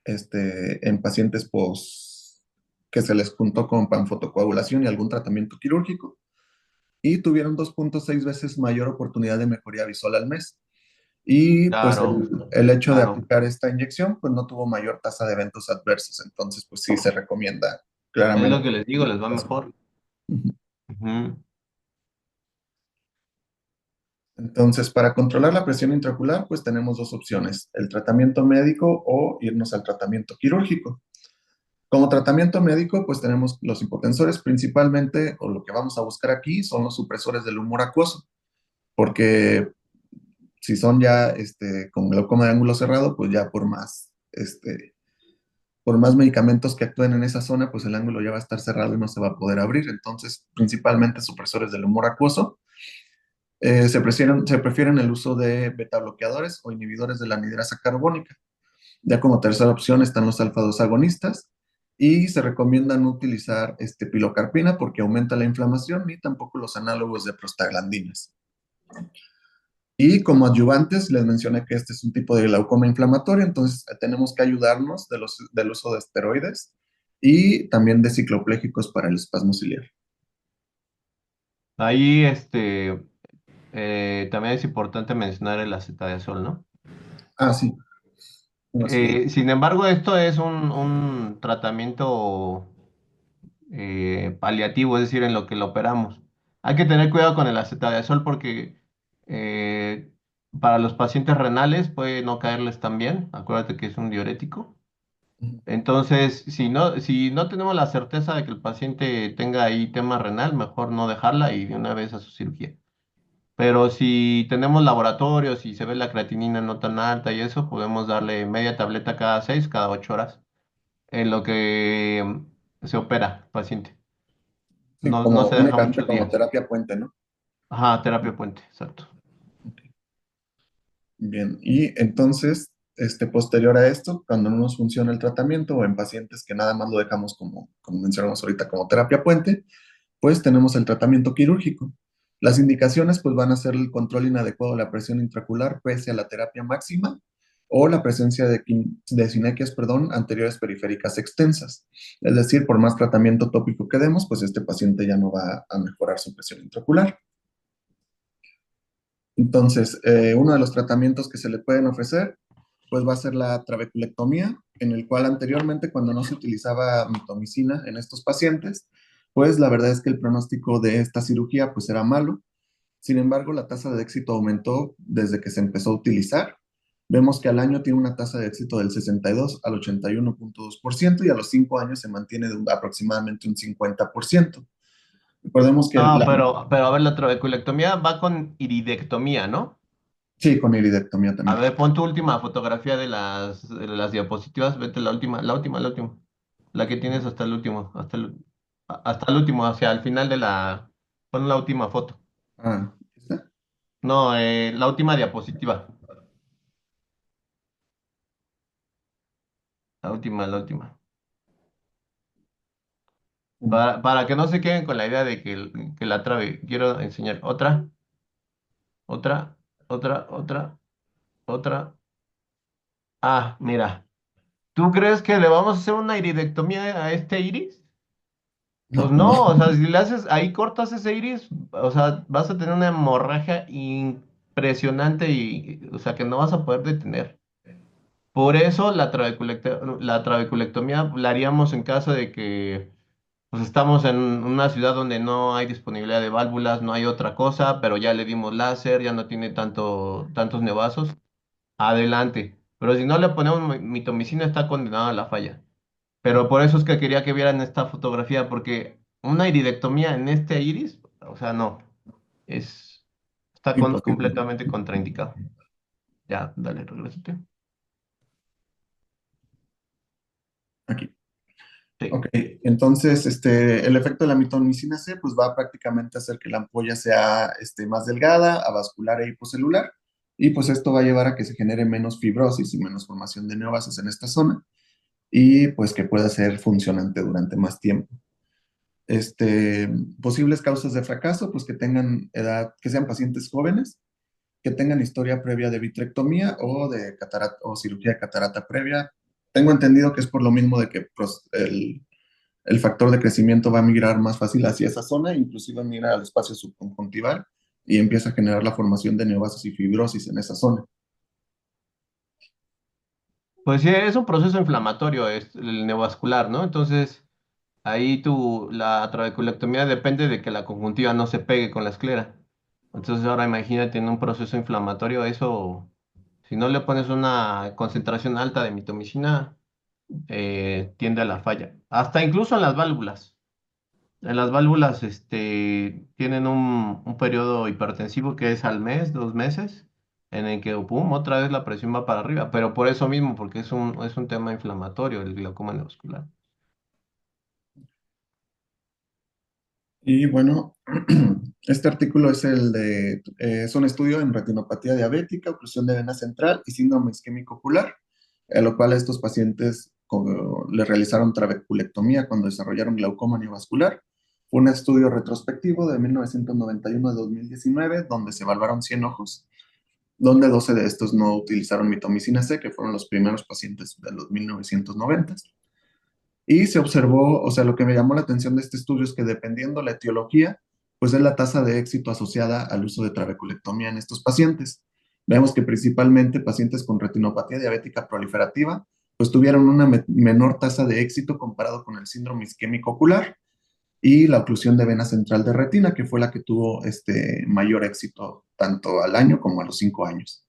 en pacientes que se les juntó con panfotocoagulación y algún tratamiento quirúrgico, y tuvieron 2.6 veces mayor oportunidad de mejoría visual al mes. Y pues Claro, el hecho de claro. aplicar esta inyección pues no tuvo mayor tasa de eventos adversos, entonces pues sí se recomienda Es lo claramente. que les digo, les va mejor. Ujú. Entonces, para controlar la presión intraocular, pues tenemos dos opciones, el tratamiento médico o irnos al tratamiento quirúrgico. Como tratamiento médico, pues tenemos los hipotensores principalmente, o lo que vamos a buscar aquí son los supresores del humor acuoso, porque si son ya con glaucoma de ángulo cerrado, pues ya por más medicamentos que actúen en esa zona, pues el ángulo ya va a estar cerrado y no se va a poder abrir. Entonces, principalmente supresores del humor acuoso. Se prefieren el uso de beta bloqueadores o inhibidores de la anhidrasa carbónica. Ya como tercera opción están los alfa-2 agonistas y se recomienda no utilizar pilocarpina porque aumenta la inflamación ni tampoco los análogos de prostaglandinas. Y como adyuvantes, les mencioné que este es un tipo de glaucoma inflamatorio, entonces tenemos que ayudarnos del uso de esteroides y también de cicloplégicos para el espasmo ciliar. Ahí también es importante mencionar el acetadiazol, ¿no? Ah, sí. Así es. Sin embargo, esto es un tratamiento paliativo, es decir, en lo que lo operamos. Hay que tener cuidado con el acetadiazol porque eh, para los pacientes renales puede no caerles tan bien. Acuérdate que es un diurético. Entonces, si no tenemos la certeza de que el paciente tenga ahí tema renal, mejor no dejarla y de una vez a su cirugía. Pero si tenemos laboratorios y se ve la creatinina no tan alta y eso, podemos darle media tableta cada 6, cada 8 horas, en lo que se opera el paciente. Sí, No como se deja únicamente muchos como días. terapia puente, ¿no? Ajá, terapia puente, exacto. Bien, y entonces, posterior a esto, cuando no nos funciona el tratamiento o en pacientes que nada más lo dejamos como mencionamos ahorita, como terapia puente, pues tenemos el tratamiento quirúrgico. Las indicaciones pues van a ser el control inadecuado de la presión intraocular pese a la terapia máxima o la presencia de sinequias, perdón, anteriores periféricas extensas. Es decir, por más tratamiento tópico que demos, pues este paciente ya no va a mejorar su presión intraocular. Entonces, uno de los tratamientos que se le pueden ofrecer, pues va a ser la trabeculectomía, en el cual anteriormente cuando no se utilizaba mitomicina en estos pacientes, pues la verdad es que el pronóstico de esta cirugía pues era malo. Sin embargo, la tasa de éxito aumentó desde que se empezó a utilizar. Vemos que al año tiene una tasa de éxito del 62 al 81.2% y a los 5 años se mantiene de aproximadamente un 50%. Recordemos que No, pero a ver, la trabeculectomía va con iridectomía, ¿no? sí, con iridectomía A también. ver, pon tu última fotografía de las diapositivas, vete la última. La que tienes hasta el último, hasta el último, hacia el final pon la última foto. Ah, ¿está? No, la última diapositiva. La última. Para que no se queden con la idea de que la trabe. Quiero enseñar otra, otra. Ah, mira. ¿Tú crees que le vamos a hacer una iridectomía a este iris? Pues No, no. no, o sea, si le haces, ahí cortas ese iris, o sea, vas a tener una hemorragia impresionante y, o sea, que no vas a poder detener. Por eso la trabeculectomía la haríamos en caso de que pues estamos en una ciudad donde no hay disponibilidad de válvulas, no hay otra cosa, pero ya le dimos láser, ya no tiene tantos nevazos. Adelante. Pero si no le ponemos mitomicina, está condenado a la falla. Pero por eso es que quería que vieran esta fotografía, porque una iridectomía en este iris, o sea, no, es, está Imposible. completamente contraindicado. Ya, dale, regrésate. Aquí. Sí. Ok, entonces el efecto de la mitomicina C pues va prácticamente a hacer que la ampolla sea más delgada, avascular e hipocelular, y pues esto va a llevar a que se genere menos fibrosis y menos formación de neobases en esta zona, y pues que pueda ser funcionante durante más tiempo. Este, Posibles causas de fracaso, pues que tengan edad, que sean pacientes jóvenes, que tengan historia previa de vitrectomía o de catarata o cirugía de catarata previa. Tengo entendido que es por lo mismo de que pues, el factor de crecimiento va a migrar más fácil hacia esa zona, inclusive migra al espacio subconjuntival y empieza a generar la formación de neobases y fibrosis en esa zona. Pues sí, es un proceso inflamatorio, es el neovascular, ¿no? Entonces, ahí la trabeculectomía depende de que la conjuntiva no se pegue con la esclera. Entonces, ahora imagínate en un proceso inflamatorio, eso, si no le pones una concentración alta de mitomicina, tiende a la falla. Hasta incluso en las válvulas. En las válvulas, tienen un periodo hipertensivo que es al mes, 2 meses, en el que, pum, otra vez la presión va para arriba. Pero por eso mismo, porque es un tema inflamatorio el glaucoma neovascular. Y bueno, este artículo es un estudio en retinopatía diabética, oclusión de vena central y síndrome isquémico ocular, a lo cual a estos pacientes les realizaron trabeculectomía cuando desarrollaron glaucoma neovascular. Fue un estudio retrospectivo de 1991 a 2019, donde se evaluaron 100 ojos, donde 12 de estos no utilizaron mitomicina C, que fueron los primeros pacientes de los 1990. Y se observó, o sea, lo que me llamó la atención de este estudio es que dependiendo la etiología, pues es la tasa de éxito asociada al uso de trabeculectomía en estos pacientes. Vemos que principalmente pacientes con retinopatía diabética proliferativa, pues tuvieron una menor tasa de éxito comparado con el síndrome isquémico ocular y la oclusión de vena central de retina, que fue la que tuvo mayor éxito tanto al año como a los 5 años.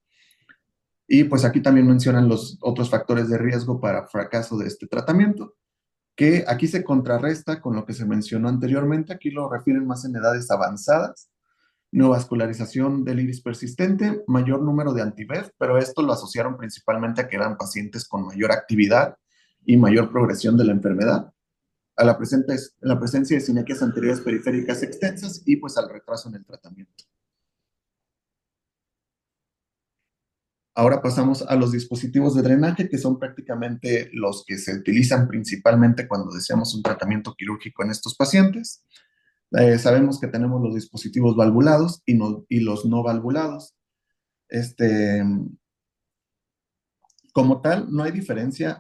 Y pues aquí también mencionan los otros factores de riesgo para fracaso de este tratamiento, que aquí se contrarresta con lo que se mencionó anteriormente. Aquí lo refieren más en edades avanzadas, neovascularización del iris persistente, mayor número de anti-VEGF, pero esto lo asociaron principalmente a que eran pacientes con mayor actividad y mayor progresión de la enfermedad, a la presencia de sinequias anteriores periféricas extensas y pues al retraso en el tratamiento. Ahora pasamos a los dispositivos de drenaje, que son prácticamente los que se utilizan principalmente cuando deseamos un tratamiento quirúrgico en estos pacientes. Sabemos que tenemos los dispositivos valvulados y los no valvulados. Este, Como tal, no hay diferencia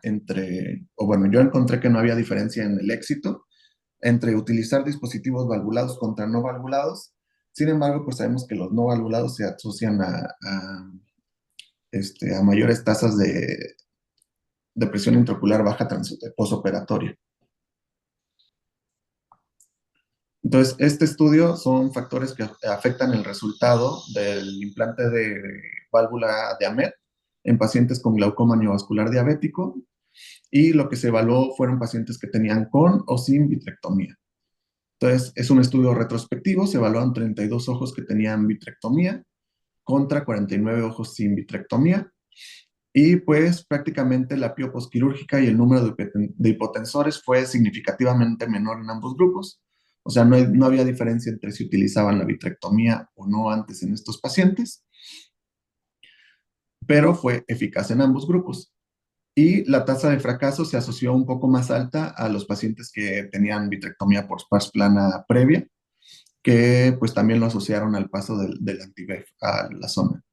o bueno, yo encontré que no había diferencia en el éxito entre utilizar dispositivos valvulados contra no valvulados. Sin embargo, pues sabemos que los no valvulados se asocian a mayores tasas de presión intraocular baja posoperatoria. Entonces, este estudio son factores que afectan el resultado del implante de válvula de AMED en pacientes con glaucoma neovascular diabético, y lo que se evaluó fueron pacientes que tenían con o sin vitrectomía. Entonces, es un estudio retrospectivo, se evaluaron 32 ojos que tenían vitrectomía contra 49 ojos sin vitrectomía, y pues prácticamente la pio posquirúrgica y el número de hipotensores fue significativamente menor en ambos grupos. O sea, no había diferencia entre si utilizaban la vitrectomía o no antes en estos pacientes, pero fue eficaz en ambos grupos. Y la tasa de fracaso se asoció un poco más alta a los pacientes que tenían vitrectomía por sparse plana previa, que pues también lo asociaron al paso del anti-VEGF a la zona.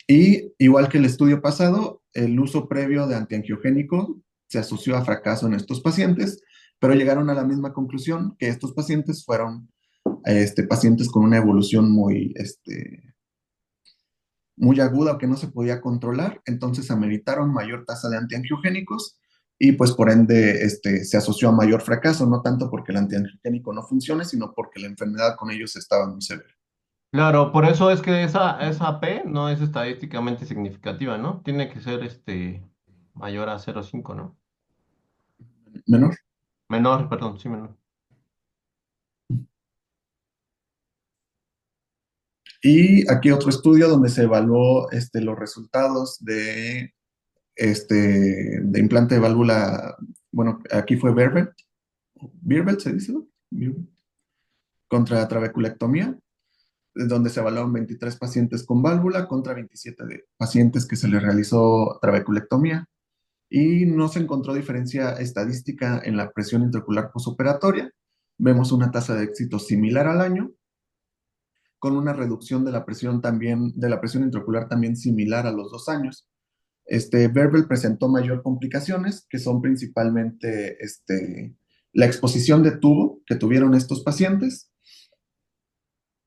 Y igual que el estudio pasado, el uso previo de antiangiogénico se asoció a fracaso en estos pacientes, pero llegaron a la misma conclusión que estos pacientes fueron pacientes con una evolución muy aguda o que no se podía controlar, entonces ameritaron mayor tasa de antiangiogénicos y pues por ende se asoció a mayor fracaso, no tanto porque el antiangiogénico no funcione, sino porque la enfermedad con ellos estaba muy severa. Claro, por eso es que esa P no es estadísticamente significativa, ¿no? Tiene que ser mayor a 0,5, ¿no? Menor. Menor, perdón, sí, menor. Y aquí otro estudio donde se evaluó los resultados de implante de válvula, bueno, aquí fue Birbelt se dice, ¿no? Birbelt, contra trabeculectomía, donde se evaluaron 23 pacientes con válvula contra 27 de pacientes que se les realizó trabeculectomía y no se encontró diferencia estadística en la presión intraocular posoperatoria. Vemos una tasa de éxito similar al año, con una reducción de la presión también, de la presión intraocular también similar a los 2 años. Verbel presentó mayor complicaciones, que son principalmente la exposición de tubo que tuvieron estos pacientes,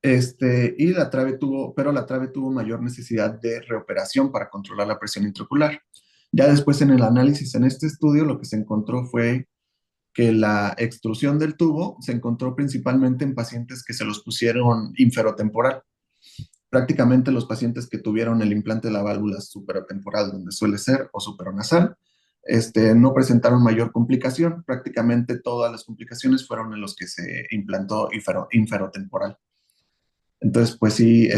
y pero la trave tuvo mayor necesidad de reoperación para controlar la presión intraocular. Ya después en el análisis en este estudio lo que se encontró fue que la extrusión del tubo se encontró principalmente en pacientes que se los pusieron inferotemporal. Prácticamente los pacientes que tuvieron el implante de la válvula superotemporal, donde suele ser, o superonasal, no presentaron mayor complicación. Prácticamente todas las complicaciones fueron en los que se implantó inferotemporal. Entonces, pues sí,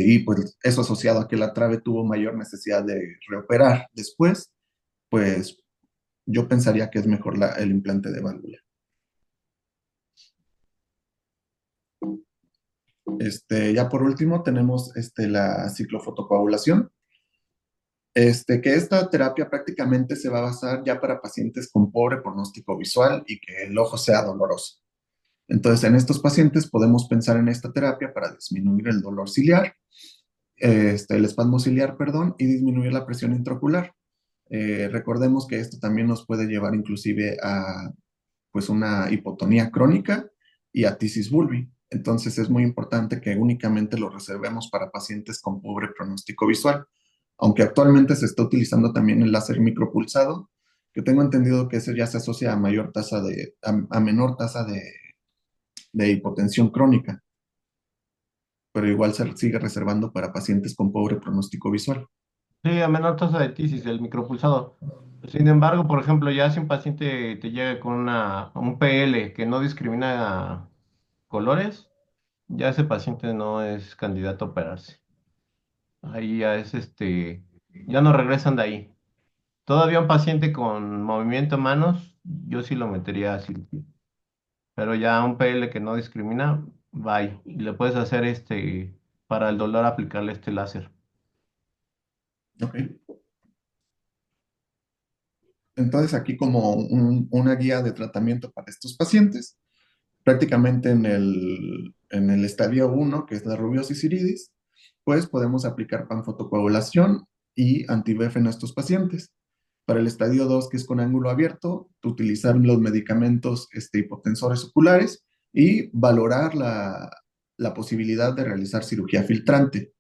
y pues eso asociado a que la trave tuvo mayor necesidad de reoperar después, pues yo pensaría que es mejor el implante de válvula. Ya por último tenemos la ciclofotocoagulación, que esta terapia prácticamente se va a basar ya para pacientes con pobre pronóstico visual y que el ojo sea doloroso. Entonces, en estos pacientes podemos pensar en esta terapia para disminuir el dolor ciliar, el espasmo ciliar, perdón, y disminuir la presión intraocular. Recordemos que esto también nos puede llevar inclusive a pues una hipotonía crónica y a tisis bulbi. Entonces es muy importante que únicamente lo reservemos para pacientes con pobre pronóstico visual, aunque actualmente se está utilizando también el láser micropulsado, que tengo entendido que ese ya se asocia a menor tasa de hipotensión crónica, pero igual se sigue reservando para pacientes con pobre pronóstico visual. Sí, a menor tasa de tisis, el micropulsado. Sin embargo, por ejemplo, ya si un paciente te llega con un PL que no discrimina colores, ya ese paciente no es candidato a operarse. Ahí ya es ya no regresan de ahí. Todavía un paciente con movimiento de manos, yo sí lo metería a cirugía. Pero ya un PL que no discrimina, bye. Y le puedes hacer para el dolor aplicarle este láser. Ok. Entonces aquí como una guía de tratamiento para estos pacientes, prácticamente en el estadio 1, que es la rubiosis iridis, pues podemos aplicar panfotocoagulación y anti-BF en estos pacientes. Para el estadio 2, que es con ángulo abierto, utilizar los medicamentos hipotensores oculares y valorar la posibilidad de realizar cirugía filtrante,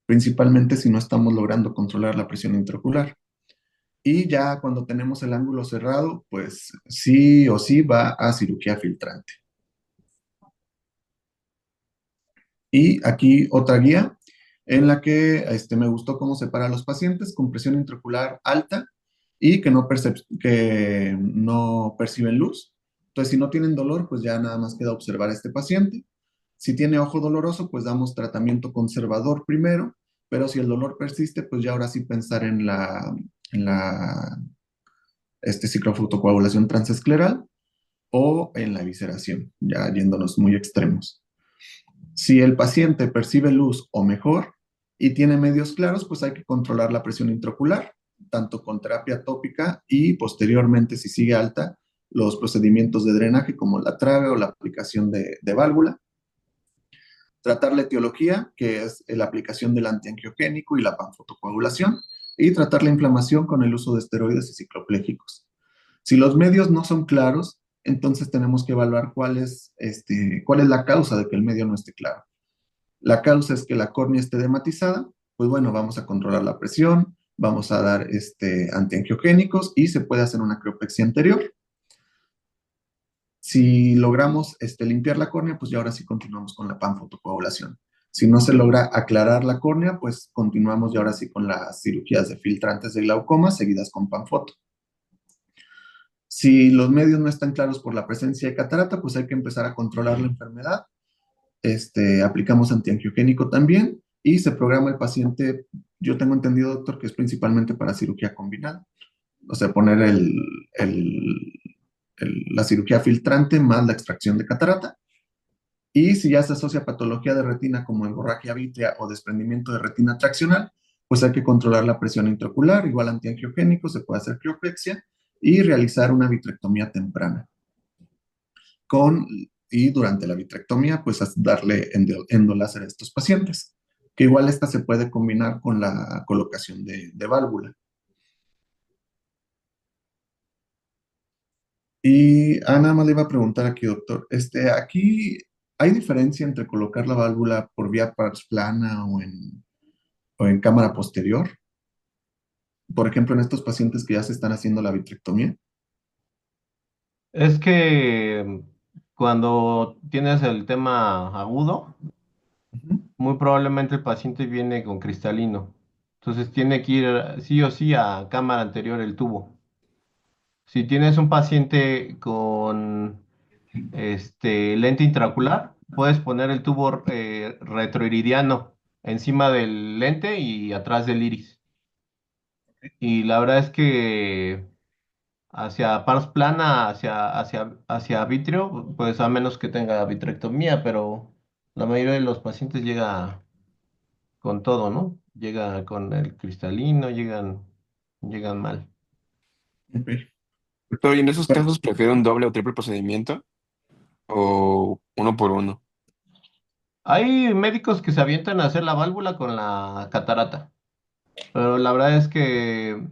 principalmente si no estamos logrando controlar la presión intraocular. Y ya cuando tenemos el ángulo cerrado, pues sí o sí va a cirugía filtrante. Y aquí otra guía en la que me gustó cómo separa a los pacientes con presión intraocular alta y que no perciben luz. Entonces, si no tienen dolor, pues ya nada más queda observar a este paciente. Si tiene ojo doloroso, pues damos tratamiento conservador primero, pero si el dolor persiste, pues ya ahora sí pensar en la ciclofotocoagulación transescleral o en la evisceración, ya yéndonos muy extremos. Si el paciente percibe luz o mejor y tiene medios claros, pues hay que controlar la presión intraocular, tanto con terapia tópica y posteriormente, si sigue alta, los procedimientos de drenaje como la trave o la aplicación de válvula. Tratar la etiología, que es la aplicación del antiangiogénico y la panfotocoagulación, y tratar la inflamación con el uso de esteroides y cicloplégicos. Si los medios no son claros, entonces tenemos que evaluar cuál es la causa de que el medio no esté claro. La causa es que la córnea esté dematizada, pues bueno, vamos a controlar la presión, vamos a dar antiangiogénicos y se puede hacer una criopexia anterior. Si logramos limpiar la córnea, pues ya ahora sí continuamos con la panfotocoagulación. Si no se logra aclarar la córnea, pues continuamos ya ahora sí con las cirugías de filtrantes de glaucoma seguidas con panfoto. Si los medios no están claros por la presencia de catarata, pues hay que empezar a controlar la enfermedad. Aplicamos antiangiogénico también y se programa el paciente. Yo tengo entendido, doctor, que es principalmente para cirugía combinada. O sea, poner la cirugía filtrante más la extracción de catarata. Y si ya se asocia patología de retina como hemorragia vítrea o desprendimiento de retina traccional, pues hay que controlar la presión intraocular, igual antiangiogénico, se puede hacer criopexia y realizar una vitrectomía temprana. Y durante la vitrectomía, pues darle endoláser a estos pacientes, que igual esta se puede combinar con la colocación de válvula. Y nada más le iba a preguntar aquí, doctor, aquí ¿hay diferencia entre colocar la válvula por vía pars plana o en cámara posterior? Por ejemplo, en estos pacientes que ya se están haciendo la vitrectomía. Es que cuando tienes el tema agudo, Ujú. muy probablemente el paciente viene con cristalino. Entonces tiene que ir sí o sí a cámara anterior el tubo. Si tienes un paciente con lente intraocular, puedes poner el tubo retroiridiano encima del lente y atrás del iris. Y la verdad es que hacia pars plana, hacia vítreo, pues a menos que tenga vitrectomía, pero la mayoría de los pacientes llega con todo, ¿no? Llega con el cristalino, llegan mal. Ok. Pero ¿y en esos casos prefiero un doble o triple procedimiento o uno por uno? Hay médicos que se avientan a hacer la válvula con la catarata, pero la verdad es que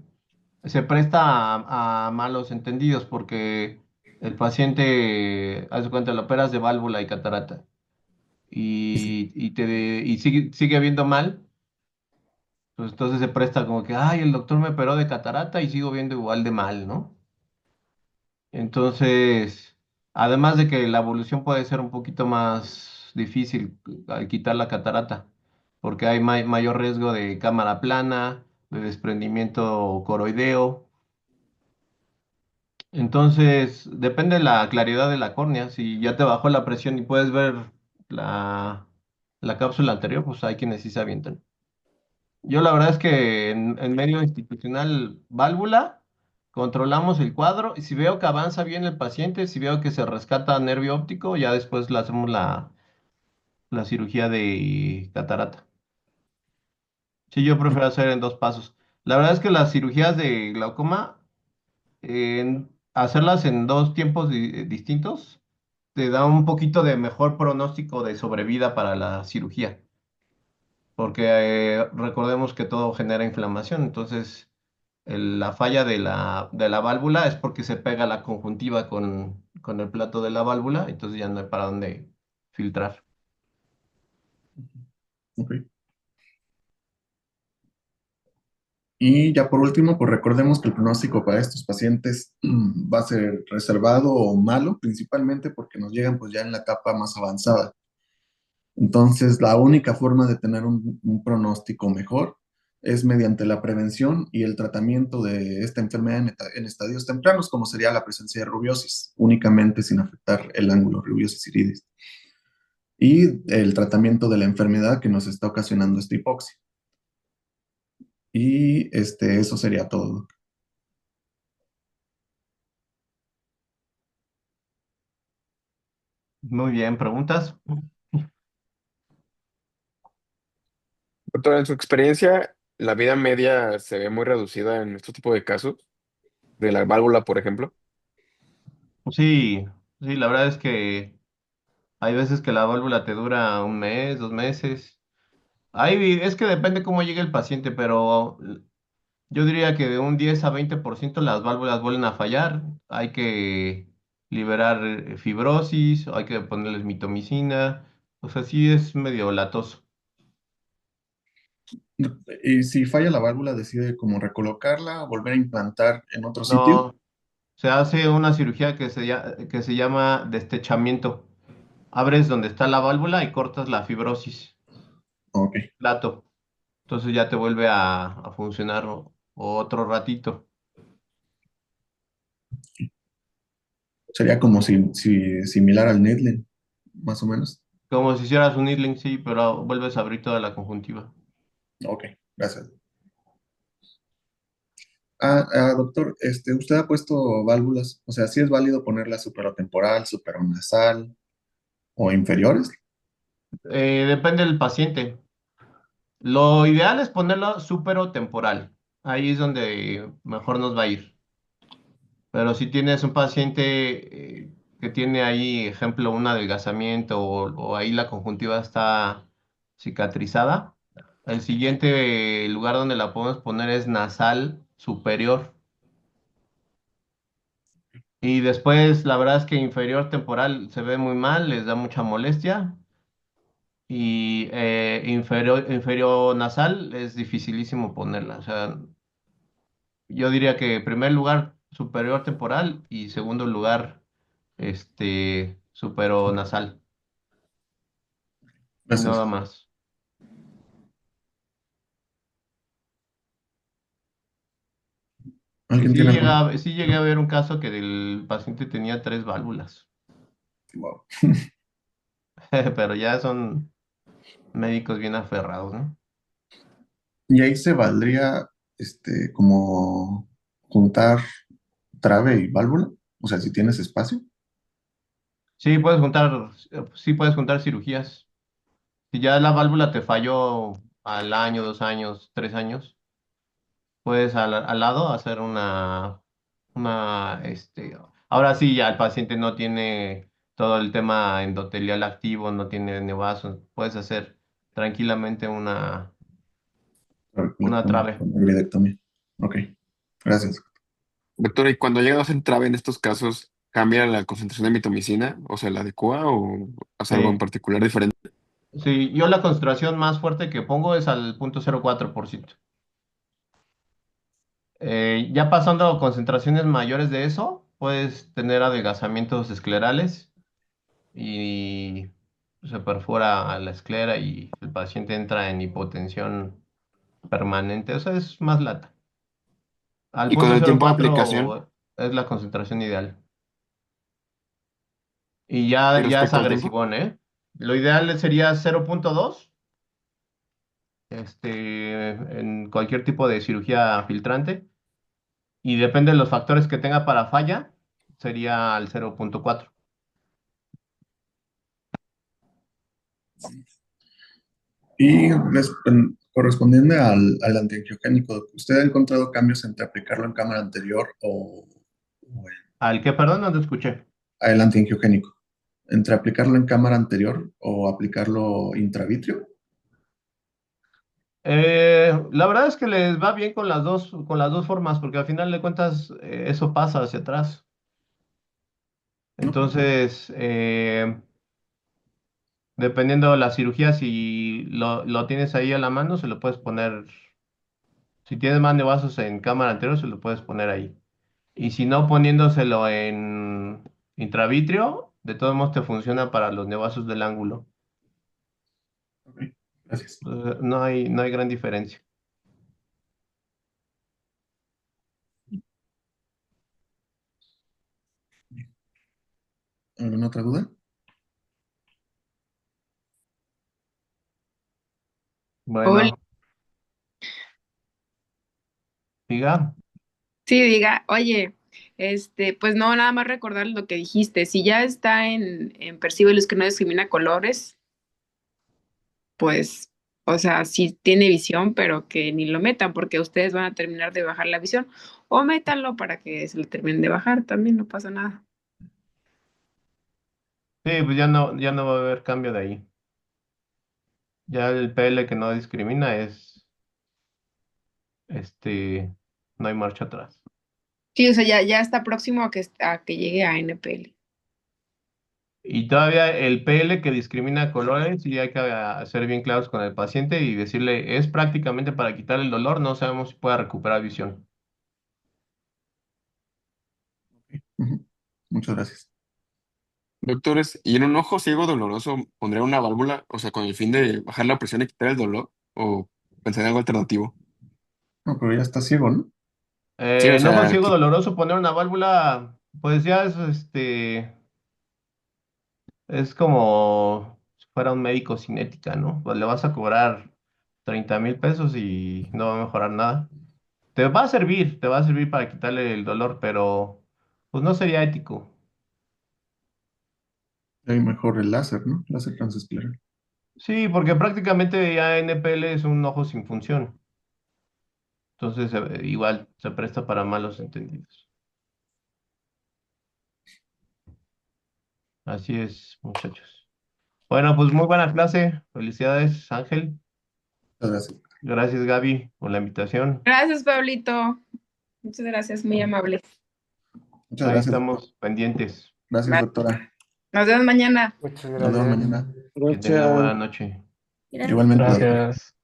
se presta a malos entendidos porque el paciente, haz de cuenta, lo operas de válvula y catarata y sigue viendo mal, pues entonces se presta como que, ay, el doctor me operó de catarata y sigo viendo igual de mal, ¿no? Entonces, además de que la evolución puede ser un poquito más difícil al quitar la catarata, porque hay mayor riesgo de cámara plana, de desprendimiento coroideo. Entonces, depende de la claridad de la córnea. Si ya te bajó la presión y puedes ver la, la cápsula anterior, pues hay quienes sí se avientan. Yo la verdad es que en medio institucional válvula controlamos el cuadro y si veo que avanza bien el paciente, si veo que se rescata nervio óptico, ya después le hacemos la cirugía de catarata. Sí, yo prefiero hacer en dos pasos. La verdad es que las cirugías de glaucoma, hacerlas en dos tiempos distintos, te da un poquito de mejor pronóstico de sobrevida para la cirugía, porque recordemos que todo genera inflamación, entonces la falla de la válvula es porque se pega la conjuntiva con el plato de la válvula, entonces ya no hay para dónde filtrar. Ok. Y ya por último, pues recordemos que el pronóstico para estos pacientes va a ser reservado o malo, principalmente porque nos llegan pues ya en la etapa más avanzada. Entonces, la única forma de tener un pronóstico mejor es mediante la prevención y el tratamiento de esta enfermedad en estadios tempranos, como sería la presencia de rubiosis, únicamente sin afectar el ángulo rubiosis iridis. Y el tratamiento de la enfermedad que nos está ocasionando esta hipoxia. Y eso sería todo. Muy bien, ¿preguntas? Doctor, en su experiencia, la vida media se ve muy reducida en este tipo de casos, de la válvula, por ejemplo. Sí, sí, la verdad es que hay veces que la válvula te dura un mes, 2 meses. Es que depende cómo llegue el paciente, pero Yo diría que de un 10 a 20% las válvulas vuelven a fallar. Hay que liberar fibrosis, o hay que ponerles mitomicina. O sea, sí es medio latoso. Y si falla la válvula, decide cómo recolocarla, volver a implantar en otro sitio. No, se hace una cirugía que se llama destechamiento. Abres donde está la válvula y cortas la fibrosis, Ok. plato. Entonces ya te vuelve a funcionar otro ratito. Sería como si similar al Needling, más o menos. Como si hicieras un Irling, sí, pero vuelves a abrir toda la conjuntiva. Ok, gracias. Doctor, ¿usted ha puesto válvulas? O sea, ¿sí es válido ponerla superotemporal, supernasal o inferiores? Depende del paciente. Lo ideal es ponerlo temporal. Ahí es donde mejor nos va a ir. Pero si tienes un paciente que tiene ahí, ejemplo, un adelgazamiento o ahí la conjuntiva está cicatrizada, el siguiente lugar donde la podemos poner es nasal superior. Y después, la verdad es que inferior temporal se ve muy mal, les da mucha molestia. Y inferior nasal es dificilísimo ponerla. O sea, yo diría que en primer lugar superior temporal y segundo lugar supero nasal y nada Gracias. más. Y ¿Alguien tiene alguna? sí llegué a ver un caso que el paciente tenía 3 válvulas, Wow. pero ya son médicos bien aferrados, ¿no? Y ahí se valdría, como juntar trave y válvula. O sea, si tienes espacio. Sí puedes juntar cirugías. Si ya la válvula te falló al año, 2 años, 3 años, puedes al lado hacer ahora sí, ya el paciente no tiene todo el tema endotelial activo, no tiene nevazo, puedes hacer tranquilamente una trave. Con hibridectomía. Ok, gracias. Doctora, ¿y cuando llega a hacer trave en estos casos, cambia la concentración de mitomicina? ¿O se la adecua o hace algo en Sí, particular diferente? sí, yo la concentración más fuerte que pongo es al 0.04%. Ya pasando a concentraciones mayores de eso, puedes tener adelgazamientos esclerales y se perfora a la esclera y el paciente entra en hipotensión permanente. O sea, es más lata. Al Y con punto el cero tiempo de aplicación, cuatro es la concentración ideal. Y y ya es respecto al tiempo, agresivón, ¿eh? Lo ideal sería 0.2, en cualquier tipo de cirugía filtrante. Y depende de los factores que tenga para falla, sería al 0.4. Y correspondiente al antiangiogénico, ¿usted ha encontrado cambios entre aplicarlo en cámara anterior o ¿Al que, perdón, no te escuché? el antiangiogénico? ¿Entre aplicarlo en cámara anterior o aplicarlo intravitrio? La verdad es que les va bien con las dos formas, porque al final de cuentas eso pasa hacia atrás. Ok, Entonces, dependiendo de la cirugía, si lo tienes ahí a la mano, se lo puedes poner. Si tienes más nevazos en cámara anterior, se lo puedes poner ahí. Y si no, poniéndoselo en intravitrio, de todos modos te funciona para los nevazos del ángulo. ok, gracias. No hay gran diferencia. ¿Alguna otra duda? Hola, Bueno, diga. sí, diga, oye, pues no, nada más recordar lo que dijiste. Si ya está en Percibe Luz que no discrimina colores, pues, o sea, sí tiene visión, pero que ni lo metan, porque ustedes van a terminar de bajar la visión. O métanlo para que se lo terminen de bajar, también no pasa nada. Sí, pues ya no va a haber cambio de ahí. Ya el PL que no discrimina es no hay marcha atrás. Sí, o sea, ya está próximo a que llegue a NPL. Y todavía el PL que discrimina colores, y hay que ser bien claros con el paciente y decirle, es prácticamente para quitar el dolor, no sabemos si pueda recuperar visión. Ujú. Muchas gracias. Doctores, ¿y en un ojo ciego doloroso pondría una válvula, o sea, con el fin de bajar la presión y quitar el dolor? ¿O pensar en algo alternativo? No, pero ya está ciego, ¿no? Sí, o No sea, consigo doloroso poner una válvula, pues ya es es como si fuera un médico cinética, ¿no? Pues le vas a cobrar 30,000 pesos y no va a mejorar nada. Te va a servir para quitarle el dolor, pero pues no sería ético. Hay mejor el láser, ¿no? Láser transescleral. Sí, porque prácticamente ya NPL es un ojo sin función. Entonces, igual se presta para malos entendidos. Así es, muchachos. Bueno, pues muy buena clase. Felicidades, Ángel. Muchas gracias. Gracias, Gaby, por la invitación. Gracias, Pablito. Muchas gracias, muy amable. Muchas Ahí gracias, doctor. estamos pendientes. Gracias, doctora. Nos vemos mañana. Muchas Nos vemos gracias. mañana. Que tengan buena Gracias. noche. Gracias. Igualmente, doctor. Gracias.